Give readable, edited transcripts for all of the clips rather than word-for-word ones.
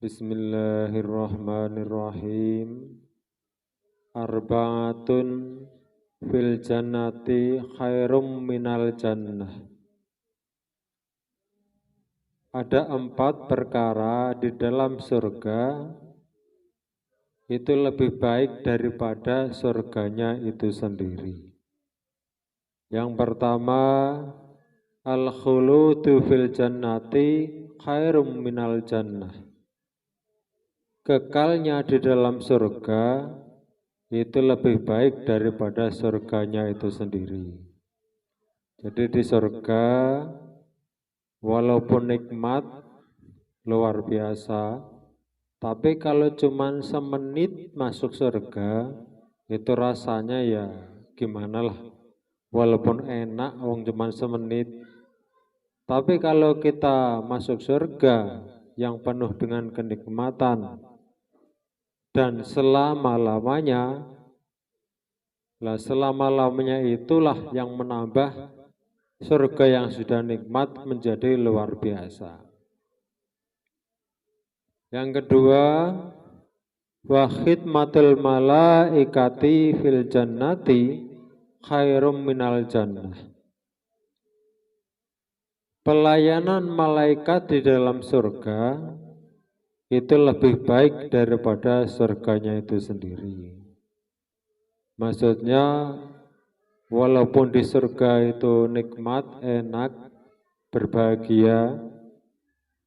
Bismillahirrahmanirrahim. Arba'atun fil jannati khairum minal jannah. Ada 4 perkara di dalam surga itu lebih baik daripada surganya itu sendiri. Yang pertama, al-khuludu fil jannati khairum minal jannah. Kekalnya di dalam surga itu lebih baik daripada surganya itu sendiri. Jadi di surga walaupun nikmat luar biasa, tapi kalau cuman semenit masuk surga itu rasanya ya gimana lah. Walaupun enak wong cuman semenit, tapi kalau kita masuk surga yang penuh dengan kenikmatan dan selama-lamanya, selama-lamanya itulah yang menambah surga yang sudah nikmat menjadi luar biasa. Yang kedua, wa khidmatul malaikati fil jannati khairum minal jannah. Pelayanan malaikat di dalam surga itu lebih baik daripada surganya itu sendiri. Maksudnya walaupun di surga itu nikmat, enak, berbahagia,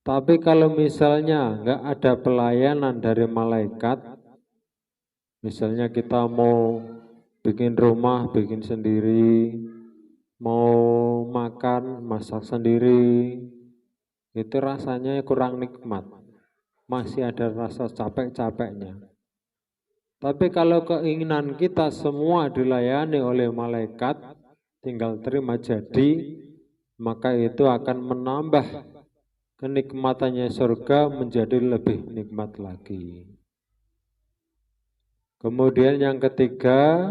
tapi kalau misalnya nggak ada pelayanan dari malaikat, misalnya kita mau bikin rumah, bikin sendiri, mau makan, masak sendiri, itu rasanya kurang nikmat. Masih ada rasa capek-capeknya. Tapi kalau keinginan kita semua dilayani oleh malaikat, tinggal terima jadi, maka itu akan menambah kenikmatannya surga menjadi lebih nikmat lagi. Kemudian yang ketiga,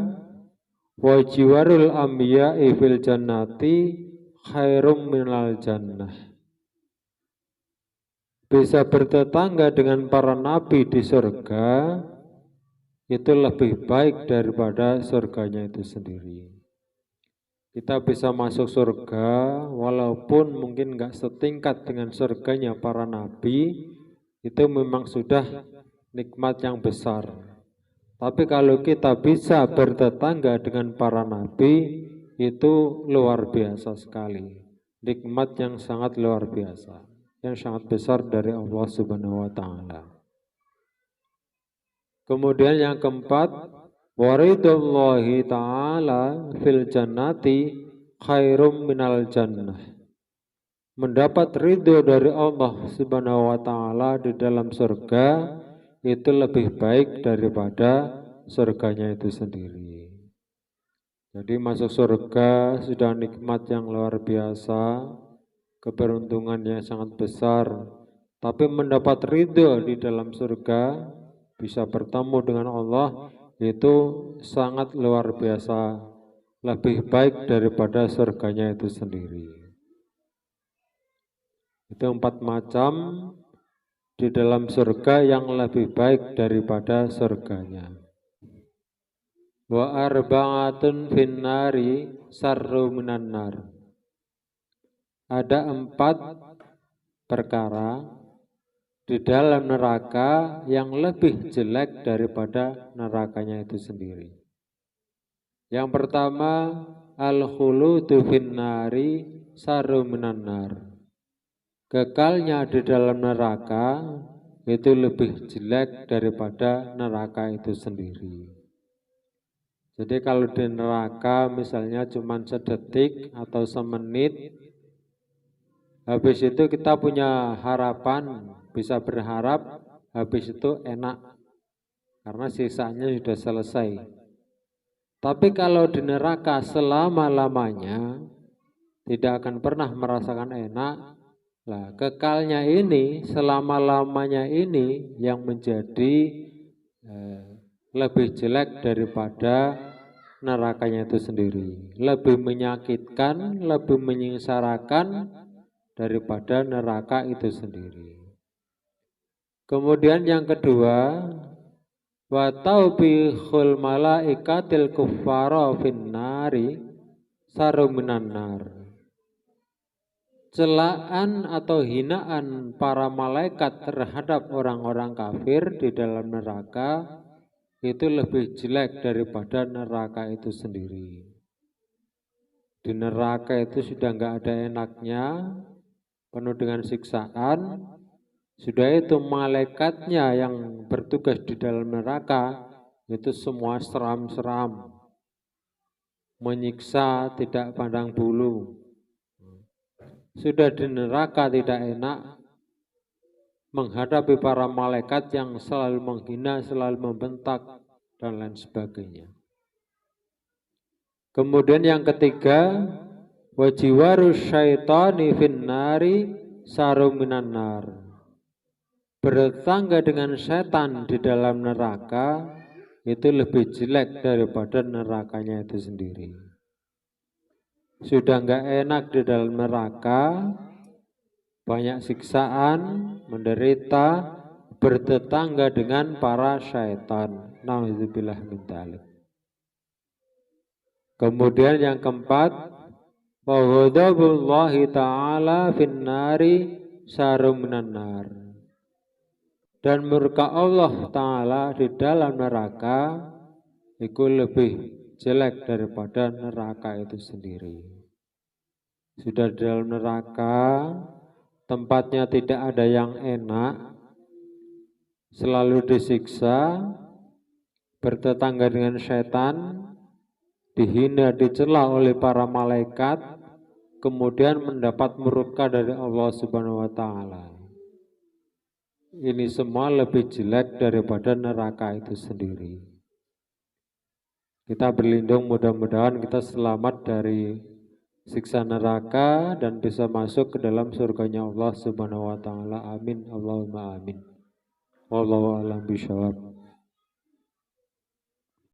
wajiwarul anbiya'i fil jannati khairum minal jannah. Bisa bertetangga dengan para nabi di surga itu lebih baik daripada surganya itu sendiri. Kita bisa masuk surga walaupun mungkin nggak setingkat dengan surganya para nabi, itu memang sudah nikmat yang besar. Tapi kalau kita bisa bertetangga dengan para nabi, itu luar biasa sekali. Nikmat yang sangat luar biasa, yang sangat besar dari Allah Subhanahu wa Ta'ala. Kemudian yang keempat, waridullahi ta'ala fil jannati khairum minal jannah. Mendapat ridho dari Allah Subhanahu wa Ta'ala di dalam surga itu lebih baik daripada surganya itu sendiri. Jadi masuk surga sudah nikmat yang luar biasa, keberuntungan yang sangat besar, tapi mendapat ridho di dalam surga, bisa bertemu dengan Allah, itu sangat luar biasa, lebih baik daripada surganya itu sendiri. Itu 4 macam di dalam surga yang lebih baik daripada surganya. Wa arba'atun finnari sarru minan nar. Ada 4 perkara di dalam neraka yang lebih jelek daripada nerakanya itu sendiri. Yang pertama, al-khuludu finnari sarru minan nar. Kekalnya di dalam neraka itu lebih jelek daripada neraka itu sendiri. Jadi kalau di neraka misalnya cuma sedetik atau semenit, habis itu kita punya harapan, bisa berharap habis itu enak, karena sisanya sudah selesai. Tapi kalau di neraka selama-lamanya, tidak akan pernah merasakan enak. Nah, kekalnya ini, selama-lamanya ini yang menjadi lebih jelek daripada nerakanya itu sendiri. Lebih menyakitkan, lebih menyengsarakan daripada neraka itu sendiri. Kemudian yang kedua, wa taubihul malaikatil kuffara finnari sarum minan nar. Celaan atau hinaan para malaikat terhadap orang-orang kafir di dalam neraka itu lebih jelek daripada neraka itu sendiri. Di neraka itu sudah nggak ada enaknya, penuh dengan siksaan. Sudah itu malaikatnya yang bertugas di dalam neraka itu semua seram-seram, menyiksa tidak pandang bulu. Sudah di neraka tidak enak, menghadapi para malaikat yang selalu menghina, selalu membentak, dan lain sebagainya. Kemudian yang ketiga, wajiwaru syaitani finnari sarum minan nar. Bertetangga dengan setan di dalam neraka itu lebih jelek daripada nerakanya itu sendiri. Sudah enggak enak di dalam neraka, banyak siksaan, menderita, bertetangga dengan para syaitan. Nauzubillah min dzalik. Kemudian yang keempat, wa ghadabullahi ta'ala finnari sarum minan nar. Dan murka Allah Ta'ala di dalam neraka itu lebih jelek daripada neraka itu sendiri. Sudah di dalam neraka, tempatnya tidak ada yang enak, selalu disiksa, bertetangga dengan setan, dihina, dicela oleh para malaikat, kemudian mendapat murka dari Allah Subhanahu wa Ta'ala. Ini semua lebih jelek daripada neraka itu sendiri. Kita berlindung, mudah-mudahan kita selamat dari siksa neraka dan bisa masuk ke dalam surganya Allah Subhanahu wa Ta'ala. Amin. Allahumma amin. Wallahu a'lam bishawab.